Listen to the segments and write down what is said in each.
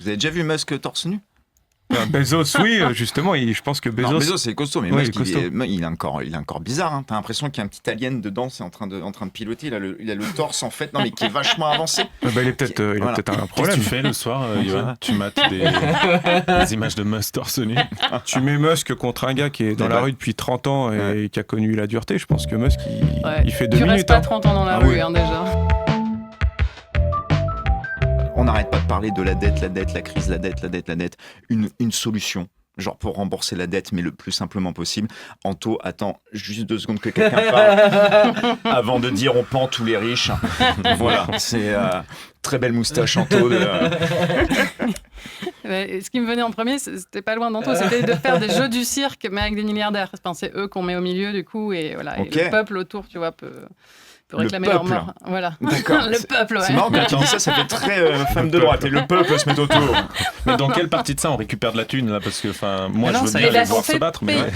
Vous avez déjà vu Musk torse nu? Bezos, oui, justement, je pense que Non, Bezos... Bezos c'est costaud, mais Oui, Musk costaud. il a un corps bizarre. Hein. T'as l'impression qu'il y a un petit alien dedans, c'est en train de piloter. Il a le torse en fait, non mais qui est vachement avancé. il a peut-être un Qu'est-ce que problème. tu fais le soir, Yoann? Tu mates des images de Musk torse nu? Tu mets Musk contre un gars qui est dans la rue depuis 30 ans et qui a connu la dureté, je pense que Musk, il fait 2 Tu minutes. restes pas 30 ans dans la Ah rue, oui. hein, déjà. On n'arrête pas de parler de la dette, la crise, la dette. Une solution, genre pour rembourser la dette, mais le plus simplement possible. Anto, attends juste 2 secondes que quelqu'un parle avant de dire on pend tous les riches. Voilà, c'est très belle moustache, Anto. Ce qui me venait en premier, c'était pas loin d'Anto, c'était de faire des jeux du cirque, mais avec des milliardaires. Enfin, c'est eux qu'on met au milieu, du coup, et voilà. Ok. Et le peuple autour, tu vois, peut Le réclamer leur peuple. mort. Voilà. D'accord. Le peuple, ouais. C'est marrant, quand tu dis ça, ça fait très femme de droite. Et le peuple se met autour. Mais dans quelle partie de ça on récupère de la thune là? Parce que moi Ah non, je veux ça bien y est, les on voir fait se battre, mais payer- ouais.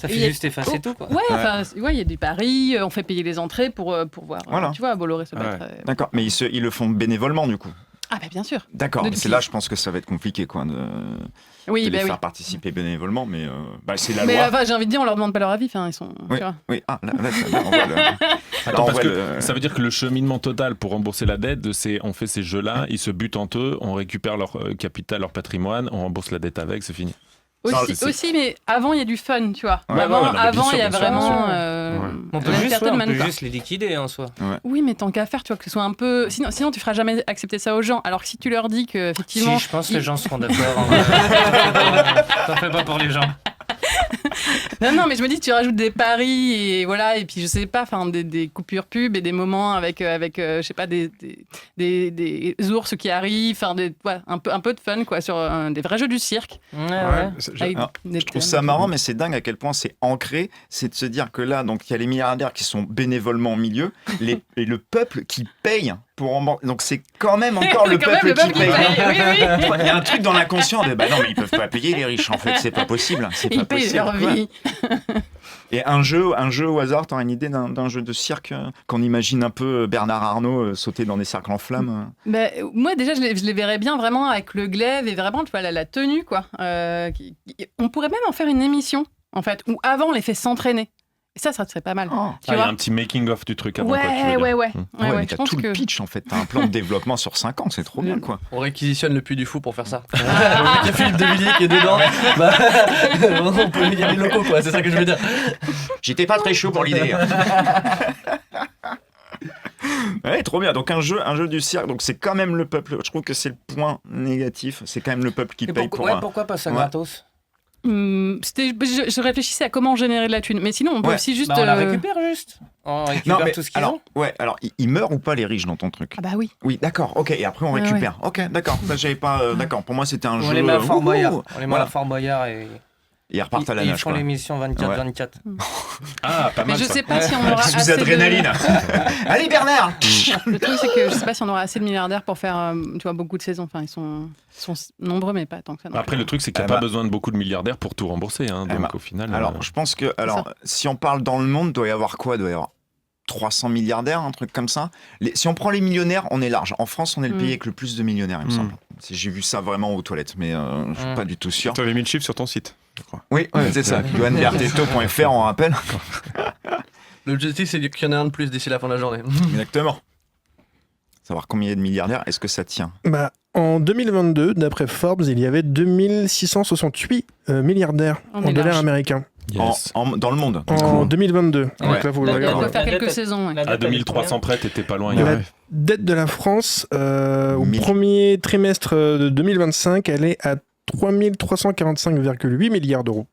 Ça fait Il y a- juste effacer tout, quoi. Ouais, enfin, ouais, il y a du pari, on fait payer les entrées pour voir, Voilà. tu vois, Bolloré se Ouais. battre. D'accord, mais ils le font bénévolement du coup. Ah, bah bien sûr. D'accord, De- mais c'est là, je pense que ça va être compliqué quoi, de Oui, les bah oui. faire participer bénévolement, mais c'est la Mais loi. enfin, j'ai envie de dire, on leur demande pas leur avis, enfin, ils sont. Oui, tu vois. oui. Ah, là, on voit le... Attends, on parce voit que le- ça veut dire que le cheminement total pour rembourser la dette, c'est on fait ces jeux-là, ils se butent entre eux, on récupère leur capital, leur patrimoine, on rembourse la dette avec, c'est fini. Non, Aussi, mais avant, il y a du fun, tu vois. Ouais, avant, ouais, non, mais bien sûr, il y a bien sûr, bien vraiment. On peut juste, l'entertainment, quoi. les liquider en soi. Oui, mais tant qu'à faire, tu vois, que ce soit un peu. Sinon, tu feras jamais accepter ça aux gens. Alors que si tu leur dis que, effectivement. Si, je pense que les gens seront d'accord. T'en fais pas pour les gens. Non, mais je me dis, tu rajoutes des paris et voilà, et puis je sais pas, enfin, des coupures pub et des moments avec je sais pas, des ours qui arrivent, enfin, un peu de fun, quoi, sur des vrais jeux du cirque. Ouais. Avec Alors, des Je trouve thèmes. ça marrant, mais c'est dingue à quel point c'est ancré. C'est de se dire que là, donc il y a les milliardaires qui sont bénévolement au milieu, et le peuple qui paye pour rembourser. Donc c'est quand même encore le C'est quand même peuple le qui peuple qui paye. paye, oui. Il y a un truc dans l'inconscient de bah non, mais ils peuvent pas payer les riches en fait, c'est pas possible. C'est pas Ils payent possible. leur quoi. vie. Et un jeu au hasard, t'as une idée d'un jeu de cirque qu'on imagine un peu Bernard Arnault sauter dans des cercles en flammes Ben, moi, déjà, je les verrais bien vraiment avec le glaive et vraiment, tu vois, la tenue, quoi. On pourrait même en faire une émission, en fait, où avant, on les fait s'entraîner. Et ça serait pas mal. Oh. Tu Il y a vois un petit making-of du truc avant, Ouais, quoi, tu veux dire. ouais. Ouais, mais je t'as pense tout que... le pitch en fait, t'as un plan de développement sur 5 ans, c'est trop bien quoi. On réquisitionne le Puy du Fou pour faire ça. Vu qu'il y a Philippe de Villiers qui est dedans, bah, on peut il y a les locaux quoi, c'est ça que je veux dire. J'étais pas très chaud pour l'idée. Ouais, trop bien. Donc un jeu du cirque. Donc c'est quand même le peuple. Je trouve que c'est le point négatif. C'est quand même le peuple qui Et paye pour. pourquoi pas ça Ouais. gratos? Je réfléchissais à comment générer de la thune. Mais sinon, on peut Ouais. aussi juste... Bah, on la récupère juste. On récupère Non mais tout ce qu'ils alors, ont. ouais, alors ils meurent ou pas les riches dans ton truc? Ah bah oui. Oui, d'accord. Ok. Et après on Ouais, récupère. Ok, d'accord. Bah, j'avais pas. D'accord. Pour moi c'était un On jeu. les met à Fort wouhou. Boyard. On les met Voilà. à Fort Boyard et Et ils repartent à la ils nage. font Quoi. l'émission 24-24. Ah, pas Mais mal je ça. sais pas si on aura Sous assez adrénaline. Allez Bernard. Le truc, c'est que je sais pas si on aura assez de milliardaires pour faire, tu vois, beaucoup de saisons. Enfin, ils sont nombreux, mais pas tant que ça. non Après, plus. le truc, c'est qu'il n'y a Eh pas bah. besoin de beaucoup de milliardaires pour tout rembourser. Hein, Eh donc bah. au final. Alors je pense que si on parle dans le monde, doit y avoir quoi? Doit y avoir 300 milliardaires, un truc comme ça. Si on prend les millionnaires, on est large. En France, on est le pays avec le plus de millionnaires, il me semble. J'ai vu ça vraiment aux toilettes, mais je suis pas du tout sûr. Tu avais mis le chiffre sur ton site, je crois. Oui, c'est ça. yoannberteto.fr, on rappelle. L'objectif c'est qu'il y en ait un de plus d'ici la fin de la journée. Exactement. Savoir combien il y a de milliardaires, est-ce que ça tient? Bah, en 2022, d'après Forbes, il y avait 2668 milliardaires On en est dollars large. américains. Yes. Dans le monde. du En coup. 2022. Ouais. Donc là, vous le Il y a regardez. de faire La quelques dette- saisons. ouais. la À dette, elle est 2300 près, t'étais pas loin. La hier. dette de la France, au 1000. premier trimestre de 2025, elle est à 3345,8 milliards d'euros.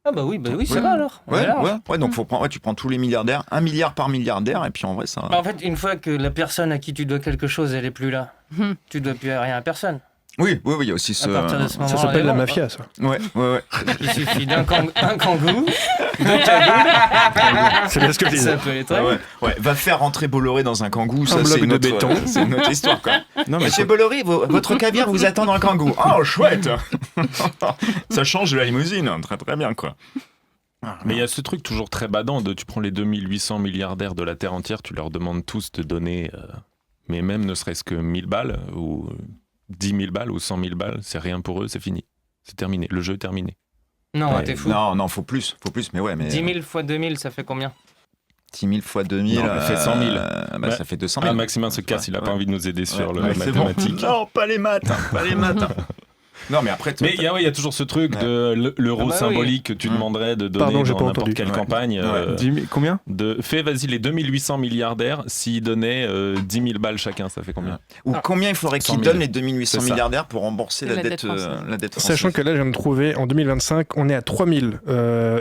Ah bah oui, ça Ouais. va alors. On est large. Donc tu prends tous les milliardaires, 1 milliard par milliardaire, et puis en vrai, ça. Bah, en fait, une fois que la personne à qui tu dois quelque chose, elle est plus là, Hmm. tu dois plus rien à personne. Oui, il y a aussi ce. À partir de ce moment-là, Ça s'appelle la bon, mafia, ça. Ouais. Il suffit d'un kangou, C'est bien ce que je disais. ça peut être. Ouais. Va faire rentrer Bolloré dans un kangou, ça bloc c'est de une autre, béton. c'est une autre histoire quoi. Non, mais Monsieur Bolloré, votre caviar vous attend dans le kangou. Oh chouette. Ça change de la limousine, très très bien quoi. Mais il y a ce truc toujours très badant de tu prends les 2800 milliardaires de la Terre entière, tu leur demandes tous de donner, mais même ne serait-ce que 1000 balles, ou 10 000 balles ou 100 000 balles, c'est rien pour eux, c'est fini. C'est terminé, le jeu est terminé. Non, Ouais, t'es fou. Non, faut plus, mais ouais. Mais 10 000 fois 2000, ça fait combien? 10 000 fois 2000, Non, mais fait 100 000. bah, ça fait 200 000. Maximin se casse, il a pas envie de nous aider sur le c'est bon. mathématique. Non, pas les maths, pas les maths. Non, mais après, Mais il y a toujours ce truc de l'euro Ah bah oui. symbolique que tu demanderais de donner Pardon, j'ai dans pas n'importe entendu. quelle Ouais. campagne. 10 000 combien Fais, vas-y, les 2800 milliardaires, s'ils donnaient 10 000 balles chacun, ça fait combien? ou combien il faudrait 100 qu'ils 000. donnent les 2800 C'est ça. milliardaires pour rembourser La la dette dette française. française. Sachant que là, je viens de trouver, en 2025, on est à 3000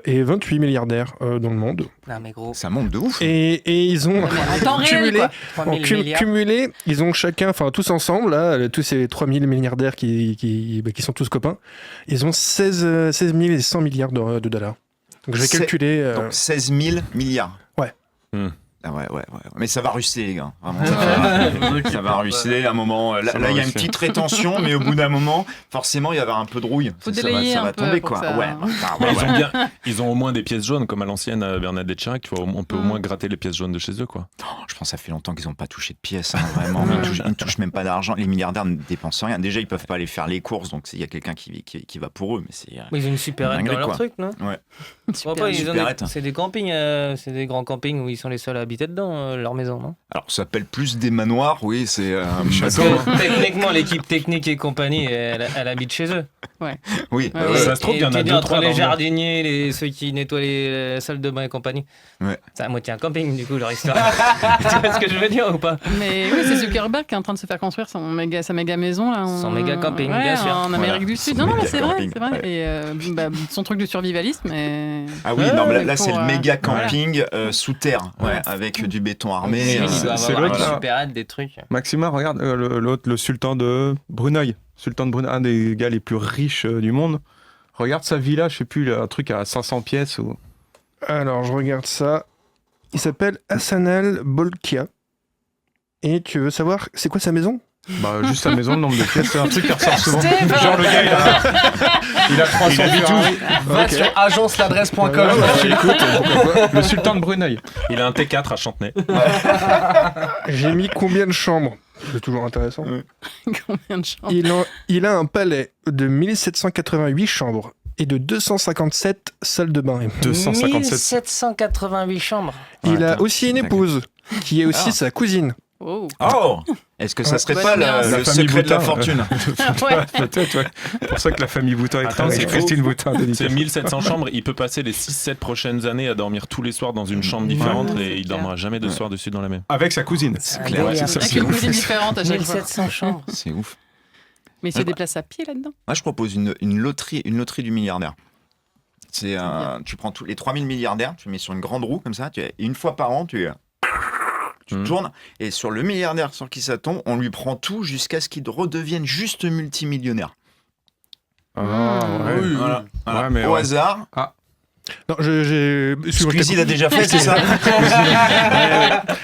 et 28 milliardaires dans le monde. Non, mais gros. Ça monte de ouf. Et ils ont Mais en temps réel, cumulé, quoi. 3000 milliards. cumulé, ils ont chacun, enfin tous ensemble, là, tous ces 3000 milliardaires qui sont tous copains, ils ont 16 100 milliards de dollars. Donc je vais C'est- calculer. Donc 16 000 milliards. Ouais. Ah ouais. Mais ça va ruisseler, les gars. Vraiment, ça va ruisseler à un moment. Là, Ça va il y a une ruisseler. petite rétention, mais au bout d'un moment, forcément, il y avoir un peu de rouille. Faut ça délayer va un peu tomber, pour quoi. ça. Ouais. Mais ils ont au moins des pièces jaunes, comme à l'ancienne Bernadette Chirac, tu vois, on peut au moins gratter les pièces jaunes de chez eux, quoi. Je pense que ça fait longtemps qu'ils n'ont pas touché de pièces, hein, vraiment. Ils ne touchent même pas d'argent. Les milliardaires ne dépensent rien. Déjà, ils peuvent pas aller faire les courses, donc il y a quelqu'un qui va pour eux. Mais c'est Mais ils ont une supérette Dinguerie, dans leur quoi. truc, non? Super. Après, ils ont supérette. c'est des campings, c'est des grands campings où ils sont les seuls à habiter dedans, leur maison, non? Alors, ça s'appelle plus des manoirs, oui, c'est Parce que techniquement, l'équipe technique et compagnie, elle habite chez eux. oui. Ouais. Ça se trouve, il y en a tu dis deux, entre trois les dans le jardiniers, ceux qui nettoient les salles de bain et compagnie. Ouais. C'est à moitié un camping, du coup, leur histoire. Tu vois ce que je veux dire ou pas? Mais oui, c'est Zuckerberg qui est en train de se faire construire sa méga maison là. Son méga camping, bien sûr. En Amérique Voilà. du Sud. Son Non, mais méga c'est vrai, camping, c'est vrai. ouais. Et son truc de survivalisme. Et... Ah oui, non, mais là, mais c'est pour, le méga voilà. camping sous terre, avec du béton armé. Il doit c'est avoir vrai une que- supérette, des trucs. Maximin, regarde l'autre, le sultan de Brunei. Sultan de Brunei, un des gars les plus riches du monde. Regarde sa villa, je sais plus, un truc à 500 pièces. Ou... Alors je regarde ça. Il s'appelle Hassanal Bolkiah. Et tu veux savoir, c'est quoi sa maison? Bah, juste sa maison, le nombre de pièces, c'est un truc qui ressort souvent. Stéphane Genre le gars, il a 300 Ferrari. Va Ok. sur agenceladresse.com. Écoute, pourquoi pas. Le sultan de Brunei. Il a un T4 à Chantenay. J'ai mis combien de chambres? C'est toujours intéressant. Combien de chambres? Il a un palais de 1788 chambres et de 257 salles de bain. 257. 1788 chambres. Il a attends, aussi une épouse qui est aussi sa cousine. Oh. Oh Est-ce que ça serait Bonne pas mère. le La famille secret de la Boutin, fortune Ouais. Peut-être, ouais. C'est pour ça que la famille Boutin est Attends, avec c'est Christine Boutin. C'est dédicace. 1700 chambres, il peut passer les 6-7 prochaines années à dormir tous les soirs dans une chambre différente Ouais, et c'est il dormira jamais deux Ouais. soirs dessus dans la même. Avec sa cousine. C'est Ah, clair, oui, c'est ça, Avec c'est une ouf. cousine différente à chaque fois. 1700 chambres. C'est ouf. Mais il se déplace à pied là-dedans. Moi, je propose une loterie du milliardaire. C'est tu prends tous les 3000 milliardaires, tu mets sur une grande roue comme ça, et une fois par an, tu tournes, et sur le milliardaire sur qui ça tombe, on lui prend tout jusqu'à ce qu'il redevienne juste multimillionnaire. Ah, ouais. Voilà. Ouais, mais Au ouais. hasard. Non, Squeezie l'a déjà fait, c'est ça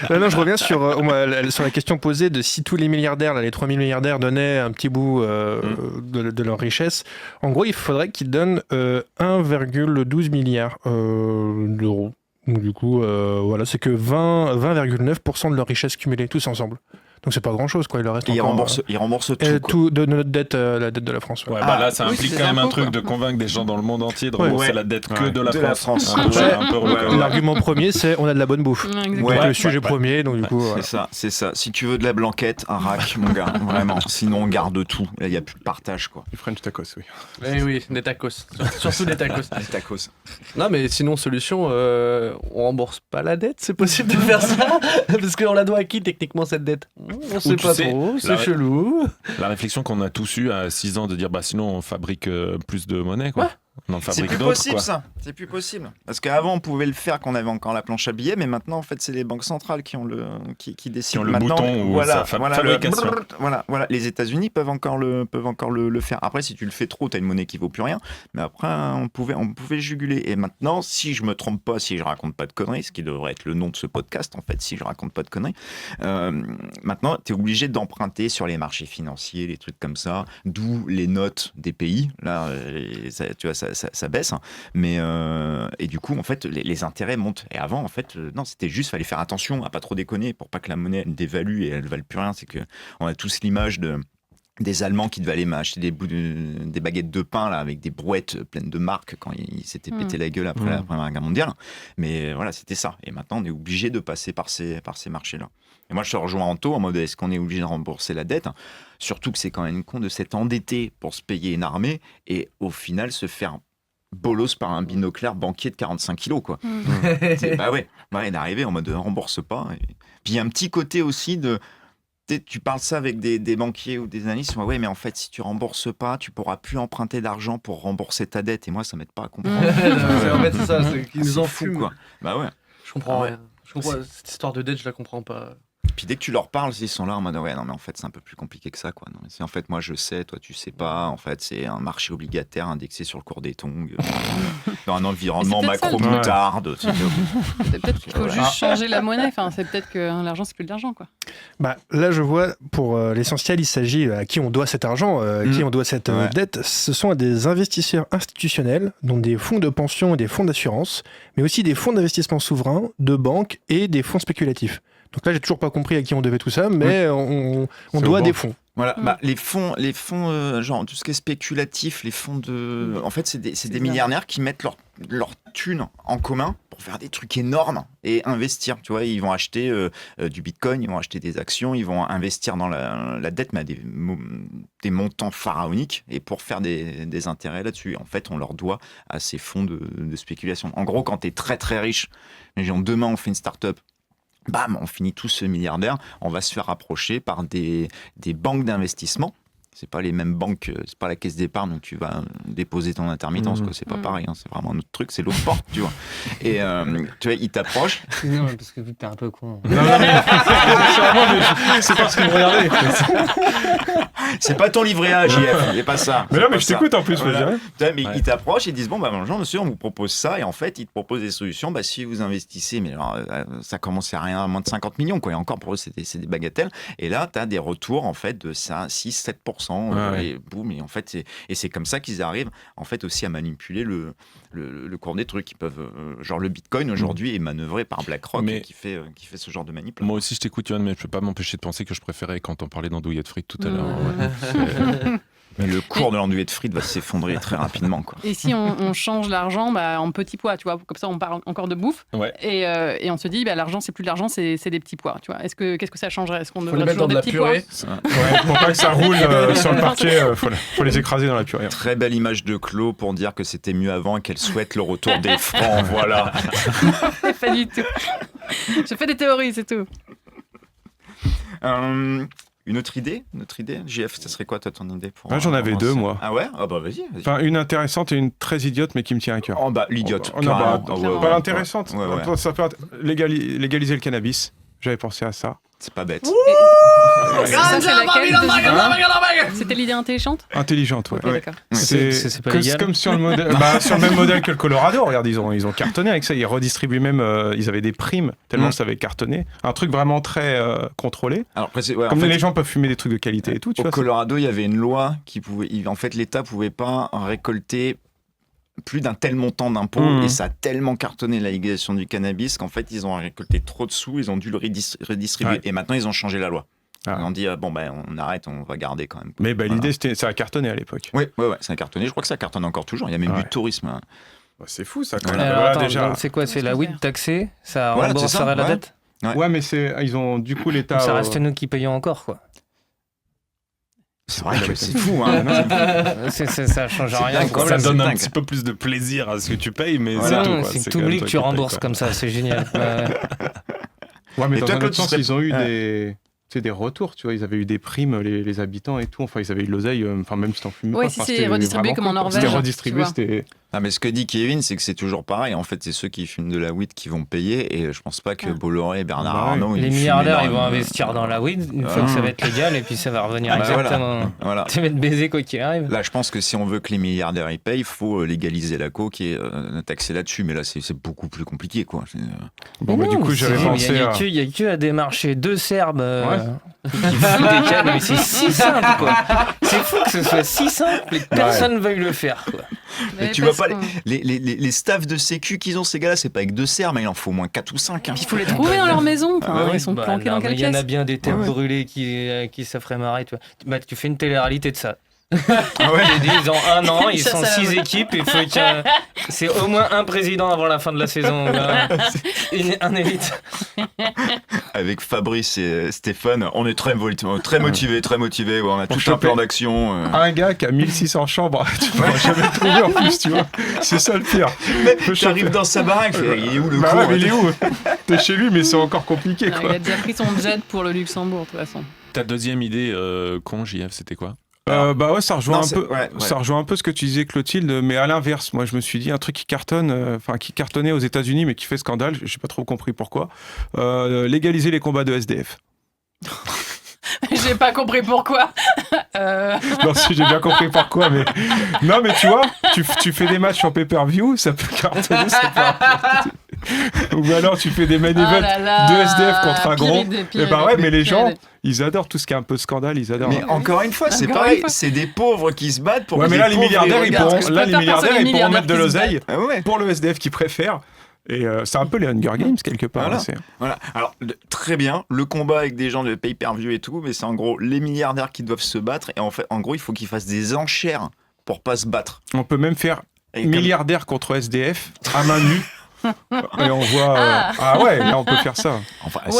Non, je reviens sur la question posée de si tous les milliardaires, là, les 3000 milliardaires, donnaient un petit bout de leur richesse. En gros, il faudrait qu'ils donnent 1,12 milliard d'euros. Donc, du coup, voilà, c'est que 20,9% de leur richesse cumulée, tous ensemble. Donc c'est pas grand-chose, quoi. Il leur reste Et il encore, rembourse tout. quoi. tout de notre dette, la dette de la France. Ouais. Ouais, Ah, bah là, ça oui, implique c'est quand même un impôts, truc quoi. de convaincre des gens dans le monde entier de Ouais. rembourser Ouais. la dette que Ouais. de la De la France. France. Un peu, Ouais. un peu relou, quand même. L'argument premier, c'est on a de la bonne bouffe. Ouais, exactement. Donc Ouais, le sujet ouais. premier, donc du coup, voilà. C'est ça. Si tu veux de la blanquette, un rack, mon gars, vraiment. Sinon, on garde tout. Là, il n'y a plus de partage, quoi. Du French tacos, oui. Eh oui, des tacos. Surtout des tacos. Les tacos. Non, mais sinon, solution, on rembourse pas la dette, c'est possible de faire ça? Parce qu'on la doit à qui techniquement cette dette? On sait tu pas sais, trop, c'est la- chelou. La réflexion qu'on a tous eue à 6 ans de dire bah sinon on fabrique plus de monnaie quoi. On en C'est fabrique plus d'autres possible, quoi. ça. C'est plus possible. Parce qu'avant, on pouvait le faire quand on avait encore la planche à billets, mais maintenant, en fait, c'est les banques centrales qui décident. le Maintenant, bouton ou sa fabrication. Voilà. Les États-Unis peuvent encore le faire. Après, si tu le fais trop, tu as une monnaie qui vaut plus rien. Mais après, on pouvait juguler. Et maintenant, si je me trompe pas, si je raconte pas de conneries, ce qui devrait être le nom de ce podcast, en fait, si je raconte pas de conneries, maintenant, tu es obligé d'emprunter sur les marchés financiers, des trucs comme ça, d'où les notes des pays. Là, tu vois, ça baisse. Mais et du coup, en fait, les intérêts montent. Et avant, en fait, non, c'était juste, fallait faire attention à pas trop déconner pour pas que la monnaie elle dévalue et elle ne vale plus rien. C'est que on a tous l'image des Allemands qui devaient aller m'acheter des baguettes de pain là, avec des brouettes pleines de marques quand ils s'étaient pété la gueule après la Première Guerre mondiale. Mais voilà, c'était ça. Et maintenant, on est obligé de passer par ces marchés-là. Et moi, je te rejoins Anto en mode est-ce qu'on est obligé de rembourser la dette ? Surtout que c'est quand même con de s'être endetté pour se payer une armée et au final se faire bolos par un binoclaire banquier de 45 kilos, quoi. Bah ouais, d'arriver en mode rembourse pas. Et... Puis il y a un petit côté aussi de... Tu parles ça avec des banquiers ou des analystes, ouais, mais en fait, si tu rembourses pas, tu pourras plus emprunter d'argent pour rembourser ta dette. Et moi, ça m'aide pas à comprendre. En fait, c'est ça, c'est qu'ils nous en fou, fument. quoi. Bah ouais. Je comprends rien. Cette histoire de dette, je la comprends pas. Puis dès que tu leur parles, ils sont là en mode ouais, non, mais en fait, c'est un peu plus compliqué que ça, quoi. Non, en fait, moi, je sais, toi, tu sais pas. En fait, c'est un marché obligataire indexé sur le cours des tongs, dans un environnement macro-moutarde. C'est peut-être qu'il faut juste changer la monnaie. Enfin, c'est peut-être que l'argent, c'est plus de l'argent, quoi. Bah, là, je vois, pour l'essentiel, il s'agit à qui on doit cet argent, à qui on doit cette dette. Ce sont des investisseurs institutionnels, dont des fonds de pension et des fonds d'assurance, mais aussi des fonds d'investissement souverains, de banques et des fonds spéculatifs. Donc là, j'ai toujours pas compris à qui on devait tout ça, mais on doit des fonds. Voilà, les fonds, genre tout ce qui est spéculatif, les fonds de... En fait, c'est des milliardaires qui mettent leur thune en commun pour faire des trucs énormes et investir. Tu vois, ils vont acheter du bitcoin, ils vont acheter des actions, ils vont investir dans la dette, mais à des montants pharaoniques et pour faire des intérêts là-dessus. En fait, on leur doit à ces fonds de spéculation. En gros, quand tu es très très riche, demain on fait une start-up, bam, on finit tous milliardaires, on va se faire approcher par des banques d'investissement. C'est pas les mêmes banques, c'est pas la caisse d'épargne où tu vas déposer ton intermittence, quoi. C'est pas pareil, hein, c'est vraiment un autre truc, c'est l'autre porte, tu vois. Et tu vois, ils t'approchent. Non, parce que t'es un peu con. Non, mais c'est parce que vous regardez. C'est pas ton livret A, JF, c'est pas ça. Mais non, mais je t'écoute en plus, voilà. je dirais. Mais ils t'approchent et ils disent bon, bonjour monsieur, on vous propose ça. Et en fait, ils te proposent des solutions. Si vous investissez, mais alors, ça commence à rien, à moins de 50 millions, quoi. Et encore pour eux, c'est des bagatelles. Et là, tu as des retours en fait de 6-7%. Et boum, et en fait, c'est comme ça qu'ils arrivent en fait aussi à manipuler le cours des trucs. Ils peuvent, genre le Bitcoin aujourd'hui est manœuvré par BlackRock qui fait ce genre de manip. Moi aussi, je t'écoute, Yoann, mais je peux pas m'empêcher de penser que je préférais quand on parlait d'andouillette frites tout à l'heure. Mais le cours de l'andouillette frite va s'effondrer très rapidement, quoi. Et si on change l'argent en petits pois, tu vois, comme ça on parle encore de bouffe, et on se dit l'argent c'est plus de l'argent, c'est des petits pois, tu vois. Qu'est-ce que ça changerait ? Est-ce qu'on devrait toujours des petits pois ? Pour pas que ça roule sur le parquet, faut les écraser dans la purée. Très belle image de Claude pour dire que c'était mieux avant et qu'elle souhaite le retour des francs, voilà. Pas du tout. Je fais des théories, c'est tout. Une autre idée, JF, ça serait quoi toi ton idée pour j'en avais deux, moi. Ah ouais ? Ah bah vas-y. Enfin, une intéressante et une très idiote, mais qui me tient à cœur. Oh bah l'idiote. Pas l'intéressante. Ça peut légaliser le cannabis. J'avais pensé à ça. C'est pas bête. Ça, c'est laquelle ? C'était l'idée intelligente ? Intelligente, ouais. Okay, d'accord. C'est pas légal. Comme sur le modèle, sur le même modèle que le Colorado. Regarde, ils ont cartonné avec ça. Ils redistribuaient même. Ils avaient des primes tellement ça avait cartonné. Un truc vraiment très contrôlé. Alors, comme les gens peuvent fumer des trucs de qualité et tout. Au Colorado, il y avait une loi qui pouvait. En fait, l'État pouvait pas récolter plus d'un tel montant d'impôts et ça a tellement cartonné la légalisation du cannabis qu'en fait ils ont récolté trop de sous, ils ont dû le redistribuer et maintenant ils ont changé la loi. Ils ont dit on arrête, on va garder quand même. Mais l'idée c'était ça a cartonné à l'époque. Oui, ça a cartonné. Je crois que ça cartonne encore toujours. Il y a même du tourisme. C'est fou ça. Quand même. Déjà. C'est quoi ? C'est la weed taxée ? Ça rembourserait la dette ? Ouais, mais ils ont du coup l'État. Ça reste nous qui payons encore, quoi. C'est vrai que c'est fou, hein. Ça change rien. Ça donne un petit peu plus de plaisir à ce que tu payes, mais c'est que tu oublies que tu rembourses comme ça, c'est génial. Ouais, mais dans un autre sens, ils ont eu des retours, tu vois, ils avaient eu des primes, les habitants et tout, enfin ils avaient eu de l'oseille, même si t'en fumais pas. Oui, si c'est redistribué comme en Norvège. C'était redistribué, c'était... Ah, mais ce que dit Kevin, c'est que c'est toujours pareil. En fait, c'est ceux qui fument de la weed qui vont payer. Et je pense pas que Bolloré et Bernard Arnault. Les milliardaires, ils vont investir dans la weed une fois que ça va être légal et puis ça va revenir exactement. Voilà. Tu vas te baiser quoi qu'il arrive. Là, je pense que si on veut que les milliardaires y payent, il faut légaliser la coke et taxer là-dessus. Mais là, c'est beaucoup plus compliqué, quoi. Bon, bah, du coup, j'avais pensé à. Il y a que à démarcher deux Serbes qui fument des cannes. Mais c'est si simple, quoi. C'est fou que ce soit si simple et que personne veuille le faire, quoi. Mais tu vois fois, les staffs de sécu qu'ils ont, ces gars-là, c'est pas avec 2 serres, mais il en faut au moins 4 ou 5. Il faut les trouver dans leur maison. Ils sont planqués dans quelle pièce ? Il y en a bien des têtes brûlées qui ça ferait marrer. Tu fais une télé-réalité de ça. Ils ont 1 an, ils sont 6 équipes, il faut c'est au moins un président avant la fin de la saison, un élite. Avec Fabrice et Stéphane, on est très motivés, on a tout un plan d'action. Un gars qui a 1600 chambres, tu pourras jamais le trouver en plus, tu vois. C'est ça le pire. J'arrive dans sa baraque, il est où le con mais il est où ? T'es chez lui, mais c'est encore compliqué, quoi. Il a déjà pris son jet pour le Luxembourg, de toute façon. Ta deuxième idée, JF, c'était quoi ? Ça rejoint ça rejoint un peu ce que tu disais, Clotilde, mais à l'inverse. Moi, je me suis dit un truc qui cartonnait aux États-Unis, mais qui fait scandale. J'ai pas trop compris pourquoi. Légaliser les combats de SDF. J'ai pas compris pourquoi. Non, si j'ai bien compris pourquoi, mais non, mais tu vois, tu fais des matchs en pay-per-view, ça peut cartonner, ça peut. Ou alors tu fais des main events de SDF contre un gros. Mais les gens, ils adorent tout ce qui est un peu scandale, ils adorent. Mais encore une fois, c'est pareil, c'est des pauvres qui se battent pour. Ouais, mais là, les milliardaires, ils pourront mettre de l'oseille pour le SDF qu'ils préfèrent. Et c'est un peu les Hunger Games quelque part. Voilà. Alors très bien, le combat avec des gens de pay-per-view et tout, mais c'est en gros les milliardaires qui doivent se battre. Et en gros, il faut qu'ils fassent des enchères pour pas se battre. On peut même faire milliardaires contre SDF à main nue. Et on voit. Là on peut faire ça.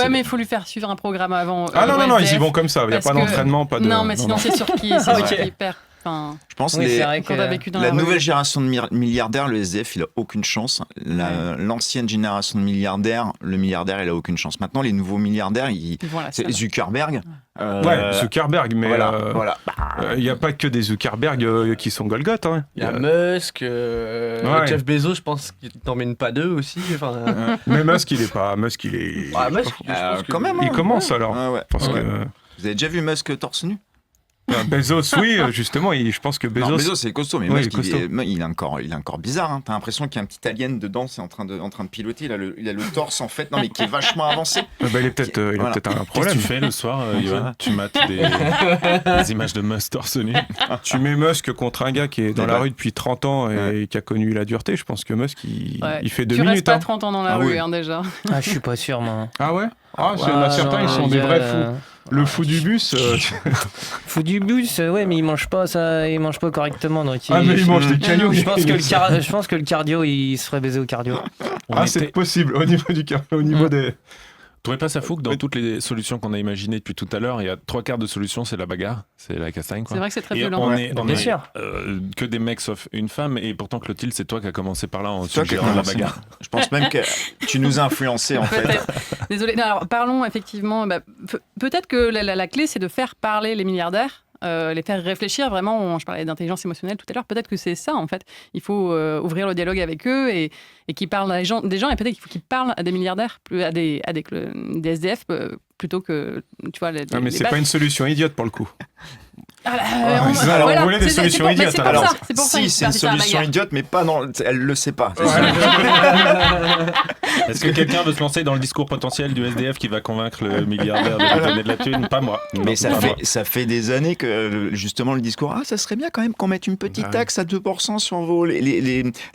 Mais il faut lui faire suivre un programme avant. Non, ils y vont comme ça. Il n'y a pas d'entraînement, pas de. Non, mais sinon c'est sûr qu'il perd. Je pense que la nouvelle génération de milliardaires, le SDF, il a aucune chance. L'ancienne génération de milliardaires, le milliardaire, il a aucune chance. Maintenant, les nouveaux milliardaires, c'est Zuckerberg. Zuckerberg, mais il n'y a pas que des Zuckerberg qui sont Golgoth. Hein. Il y a Musk, Jeff Bezos, je pense qu'il t'emmène pas 2 aussi. Mais Musk, il est pas. Musk, il est. Quand même. Il commence alors. Parce que... Vous avez déjà vu Musk torse nu ? Bezos, oui, justement, je pense que Bezos. Non, Bezos, c'est costaud, mais Musk, il est encore bizarre. Hein. T'as l'impression qu'il y a un petit alien dedans, c'est en train de piloter. Il a le torse, en fait, mais qui est vachement avancé. Il a peut-être un problème. Qu'est-ce que tu fais le soir, Yoann ? Tu mates des images de Musk torse nu. Tu mets Musk contre un gars qui est dans la rue depuis 30 ans et qui a connu la dureté. Je pense que Musk, il fait 2 minutes. Tu restes pas 30 ans dans la rue, déjà. Je suis pas sûr, moi. Ah ouais ? Il y en a certains, ils sont des vrais fous. Le fou du bus. Fou du bus, mais il mange pas correctement. Donc mais il mange des cailloux. Je pense que le cardio, il se ferait baiser au cardio. C'est possible au niveau du cardio, au niveau des. Tu trouvais pas ça fou que dans toutes les solutions qu'on a imaginées depuis tout à l'heure, il y a 3/4 de solutions, c'est la bagarre, c'est la castagne. C'est vrai que c'est très violent. On est que des mecs sauf une femme, et pourtant Clotilde, c'est toi qui as commencé par là en suggérant la bagarre. Je pense même que tu nous as influencés en fait. Désolé. Alors parlons effectivement. Peut-être que la clé, c'est de faire parler les milliardaires. Les faire réfléchir vraiment. Je parlais d'intelligence émotionnelle tout à l'heure. Peut-être que c'est ça, en fait. Il faut ouvrir le dialogue avec eux et qu'ils parlent à des gens. Et peut-être qu'il faut qu'ils parlent à des milliardaires, à des SDF, plutôt que, tu vois, mais c'est pas une solution idiote pour le coup. On voulait des solutions idiotes. Si, c'est une solution idiote, mais pas dans. Elle le sait pas. Est-ce que quelqu'un veut se lancer dans le discours potentiel du SDF qui va convaincre le milliardaire de donner de la thune ? Pas moi. Mais ça fait des années que justement le discours, ça serait bien quand même qu'on mette une petite taxe à 2% sur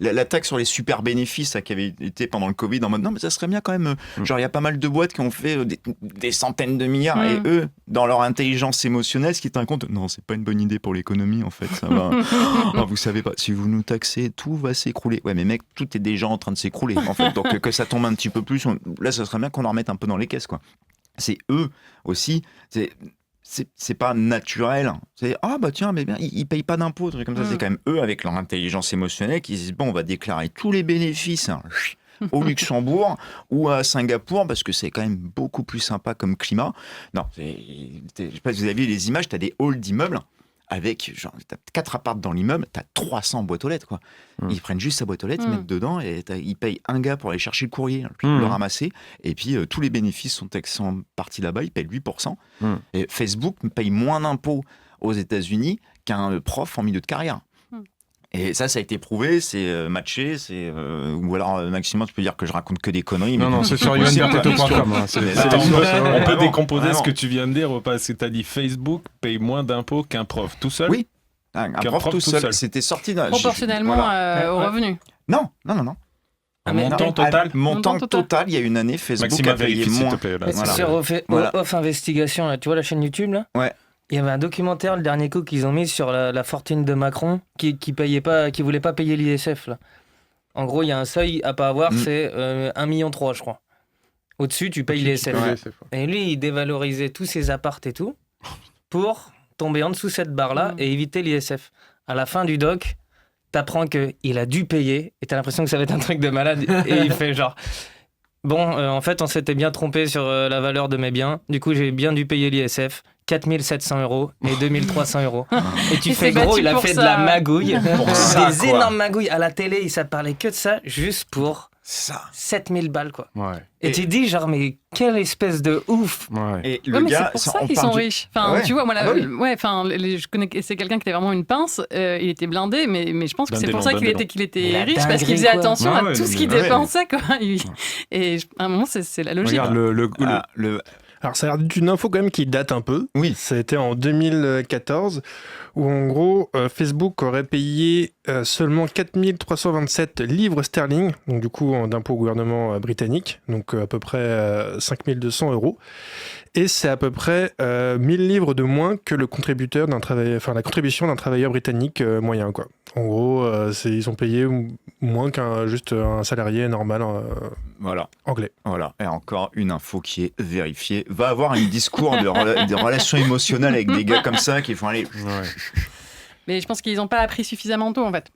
la taxe sur les super bénéfices qui avait été pendant le Covid en mode non mais ça serait bien quand même. Genre il y a pas mal de boîtes qui ont fait des centaines de milliards et eux dans leur intelligence émotionnelle ce qui est un compte non c'est pas une bonne idée pour l'économie en fait ça va. Vous savez pas si vous nous taxez tout va s'écrouler. Ouais mais mec tout est déjà en train de s'écrouler en fait donc que ça tombe un petit peu plus là ça serait bien qu'on en remette un peu dans les caisses quoi. C'est eux aussi c'est pas naturel. C'est tiens mais bien ils payent pas d'impôts trucs comme ça. C'est quand même eux avec leur intelligence émotionnelle qui disent on va déclarer tous les bénéfices au Luxembourg ou à Singapour parce que c'est quand même beaucoup plus sympa comme climat. Non, je sais pas si vous avez vu les images, t'as des halls d'immeubles avec genre t'as 4 apparts dans l'immeuble, t'as 300 boîtes aux lettres quoi. Ils prennent juste sa boîte aux lettres, ils mettent dedans et ils payent un gars pour aller chercher le courrier, le ramasser et puis tous les bénéfices sont partis là-bas, ils payent 8%. Et Facebook paye moins d'impôts aux États-Unis qu'un prof en milieu de carrière. Et ça a été prouvé, c'est matché, ou alors maximum tu peux dire que je raconte que des conneries. Non, c'est sur yoann.com. On peut décomposer ce que tu viens de dire parce que tu as dit Facebook paye moins d'impôts qu'un prof tout seul. Oui. Un prof tout seul. C'était sorti proportionnellement au revenu. Non. Montant total, il y a une année, Facebook Maxime a payé moins. Sur Off Investigation, là, tu vois la chaîne YouTube là ? Ouais. Il y avait un documentaire, le dernier coup, qu'ils ont mis sur la fortune de Macron, qui voulait pas payer l'ISF. Là. En gros, il y a un seuil à pas avoir, c'est 1,3 million, je crois. Au-dessus, tu payes l'ISF. Et lui, il dévalorisait tous ses apparts et tout pour tomber en dessous cette barre-là et éviter l'ISF. À la fin du doc, t'apprends qu'il a dû payer et t'as l'impression que ça va être un truc de malade. Et il fait genre... Bon, en fait, on s'était bien trompé sur la valeur de mes biens. Du coup, j'ai bien dû payer l'ISF. 4 700 € et 2 300 €. Et tu fais gros, il a fait de la magouille. Des énormes magouilles. À la télé, ça parlait que de ça, juste pour 7000 balles, quoi. Ouais. Et tu dis, genre, mais quelle espèce de ouf. Ouais. Et le gars, c'est pour ça qu'ils sont riches. Enfin, tu vois, moi, je connais, c'est quelqu'un qui était vraiment une pince. Il était blindé, mais je pense que c'est pour ça qu'il était riche, parce qu'il faisait attention à tout ce qu'il dépensait, quoi. Et à un moment, c'est la logique. Regarde Alors, ça a l'air d'une info quand même qui date un peu. Oui. Ça a été en 2014, où en gros, Facebook aurait payé seulement 4 327 livres sterling, donc du coup d'impôt au gouvernement britannique, donc à peu près 5 200 €. Et c'est à peu près 1000 livres de moins que la contribution d'un travailleur britannique moyen, quoi. En gros, ils ont payé moins qu'un salarié normal anglais. Voilà. Et encore une info qui est vérifiée. Va avoir un discours de relations émotionnelles avec des gars comme ça qui font aller... Mais je pense qu'ils n'ont pas appris suffisamment tôt, en fait.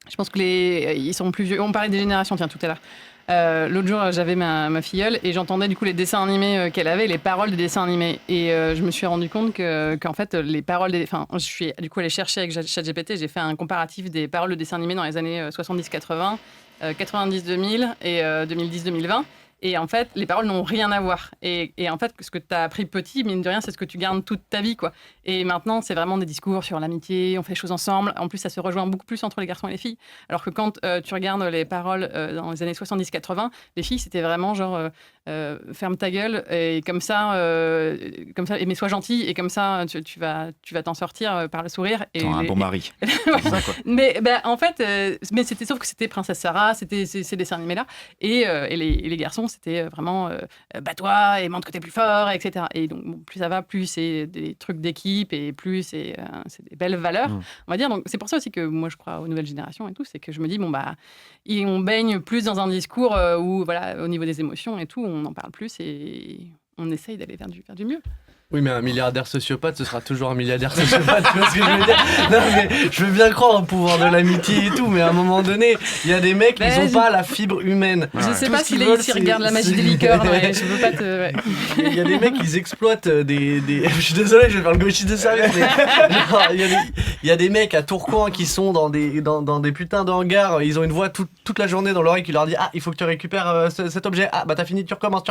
Je pense que ils sont plus vieux. On parlait des générations, tiens, tout à l'heure. L'autre jour, j'avais ma filleule et j'entendais du coup les dessins animés qu'elle avait, les paroles des dessins animés. Et je me suis rendu compte qu'en fait, les paroles je suis du coup allée chercher avec ChatGPT, j'ai fait un comparatif des paroles de dessins animés dans les années 70-80, 90-2000 et 2010-2020. Et en fait, les paroles n'ont rien à voir. Et en fait, ce que tu as appris petit, mine de rien, c'est ce que tu gardes toute ta vie, quoi. Et maintenant, c'est vraiment des discours sur l'amitié, on fait les choses ensemble. En plus, ça se rejoint beaucoup plus entre les garçons et les filles. Alors que quand tu regardes les paroles dans les années 70-80, les filles, c'était vraiment genre ferme ta gueule et comme ça, mais sois gentil et comme ça, tu vas t'en sortir par le sourire. Et un bon mari. Mais en fait, sauf que c'était Princesse Sarah, c'était ces dessins animés-là. Et les garçons, c'était vraiment bats-toi et montre que t'es plus fort, etc. Et donc, plus ça va, plus c'est des trucs d'équipe et plus c'est des belles valeurs, on va dire. Donc, c'est pour ça aussi que moi, je crois aux nouvelles générations et tout. C'est que je me dis, on baigne plus dans un discours où, voilà, au niveau des émotions et tout, on en parle plus et on essaye d'aller vers du mieux. Oui, mais un milliardaire sociopathe, ce sera toujours un milliardaire sociopathe. Tu vois ce que je veux dire ? Non, mais je veux bien croire au pouvoir de l'amitié et tout, mais à un moment donné, il y a des mecs, ils n'ont pas la fibre humaine. Je sais pas s'ils regardent la magie des liqueurs. Je veux pas te... Il y a des mecs, ils exploitent des... Je suis désolé, je vais faire le gauchiste de service, mais il y a des mecs à Tourcoing qui sont dans des putains de hangars. Ils ont une voix toute la journée dans l'oreille qui leur dit « Ah, il faut que tu récupères cet objet. Ah, bah t'as fini, tu recommences. »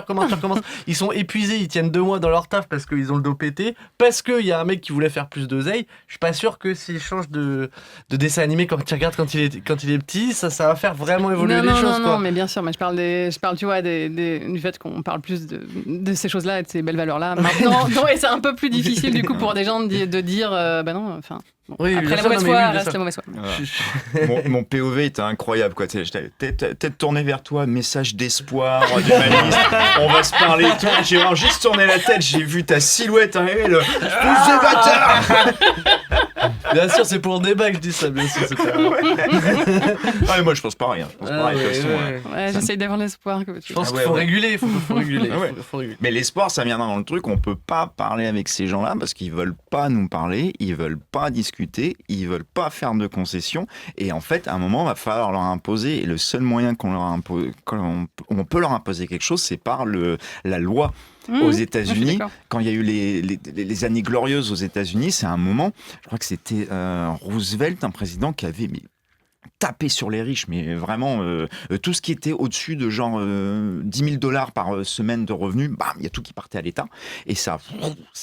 Ils sont épuisés, ils tiennent 2 mois dans leur taf parce qu'ils ont le dos pété, parce qu'il y a un mec qui voulait faire plus d'oseille. Je suis pas sûr que s'il change de dessin animé quand tu regardes quand il est petit, ça va faire vraiment évoluer les choses. Non, mais bien sûr, mais je parle tu vois, du fait qu'on parle plus de ces choses-là et de ces belles valeurs-là maintenant. Non, et c'est un peu plus difficile du coup pour des gens de dire non, enfin. Bon, oui, après la mauvaise foi reste la mauvaise foi. Voilà. mon POV était incroyable, quoi. Tête tournée vers toi, message d'espoir, d'humanisme. On va se parler. J'ai juste tourné la tête, j'ai vu ta silhouette arriver, le pouce de bâtard. Bien sûr, c'est pour le débat que je dis ça, bien sûr. Mais moi, je pense pas à rien. J'essaye d'avoir l'espoir. Je pense qu'il faut réguler. Il faut réguler. Mais l'espoir, ça vient dans le truc. On peut pas parler avec ces gens-là parce qu'ils veulent pas nous parler, ils veulent pas discuter. Ils veulent pas faire de concessions et en fait à un moment il va falloir leur imposer et le seul moyen qu'on peut leur imposer quelque chose c'est par la loi. Aux États-Unis, quand il y a eu les années glorieuses aux États-Unis, c'est un moment, je crois que c'était Roosevelt, un président qui avait taper sur les riches, mais vraiment, tout ce qui était au-dessus de genre $10,000 par semaine de revenus, bam, il y a tout qui partait à l'État. Et ça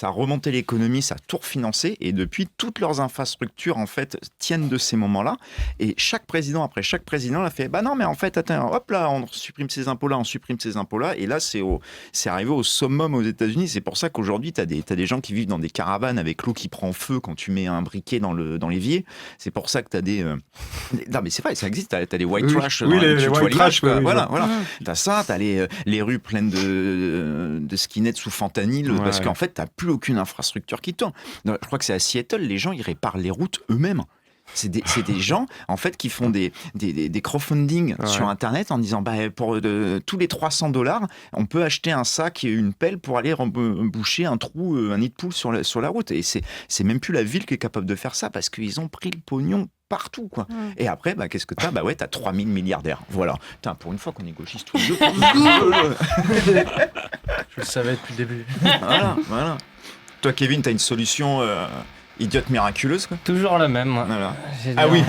a remonté l'économie, ça a tout refinancé. Et depuis, toutes leurs infrastructures, en fait, tiennent de ces moments-là. Et chaque président, après chaque président, a fait, bah non, mais en fait, attends, hop là, on supprime ces impôts-là, on supprime ces impôts-là. Et là, c'est arrivé au summum aux États-Unis. C'est pour ça qu'aujourd'hui, t'as des gens qui vivent dans des caravanes avec l'eau qui prend feu quand tu mets un briquet dans l'évier. C'est pour ça que t'as des... Non, mais c'est vrai, ça existe. T'as des white trash. Les white trash. Voilà. T'as ça, t'as les rues pleines de skinheads sous fentanyl, parce qu'en fait, t'as plus aucune infrastructure qui tourne. Je crois que c'est à Seattle, les gens, ils réparent les routes eux-mêmes. C'est des gens, en fait, qui font des crowdfunding sur Internet en disant, pour tous les $300, on peut acheter un sac et une pelle pour aller boucher un trou, un nid de poule sur la route. Et c'est même plus la ville qui est capable de faire ça, parce qu'ils ont pris le pognon partout, quoi. Et après, qu'est-ce que t'as ? T'as 3000 milliardaires. Voilà. Putain, pour une fois qu'on est gauchistes tous les deux. Je le savais depuis le début. Voilà. Toi, Kevin, t'as une solution idiote miraculeuse, quoi ? Toujours la même. Voilà. Ah oui.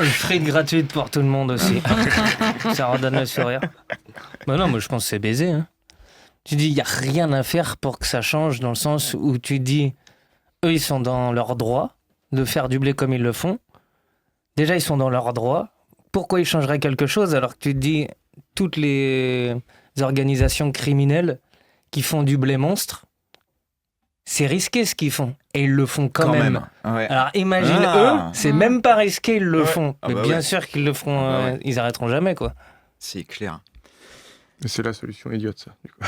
Une frite gratuite pour tout le monde aussi. Ça redonne le sourire. Non, moi je pense que c'est baisé. Hein. Tu dis, il n'y a rien à faire pour que ça change, dans le sens où tu dis, eux, ils sont dans leur droit de faire du blé comme ils le font. Déjà, ils sont dans leur droit. Pourquoi ils changeraient quelque chose alors que tu te dis, toutes les organisations criminelles qui font du blé monstre, c'est risqué ce qu'ils font. Et ils le font quand même. Ouais. Alors imagine eux, c'est même pas risqué, ils le font. Mais bien sûr qu'ils le feront, ils arrêteront jamais, quoi. C'est clair. C'est la solution idiote, ça. Du coup.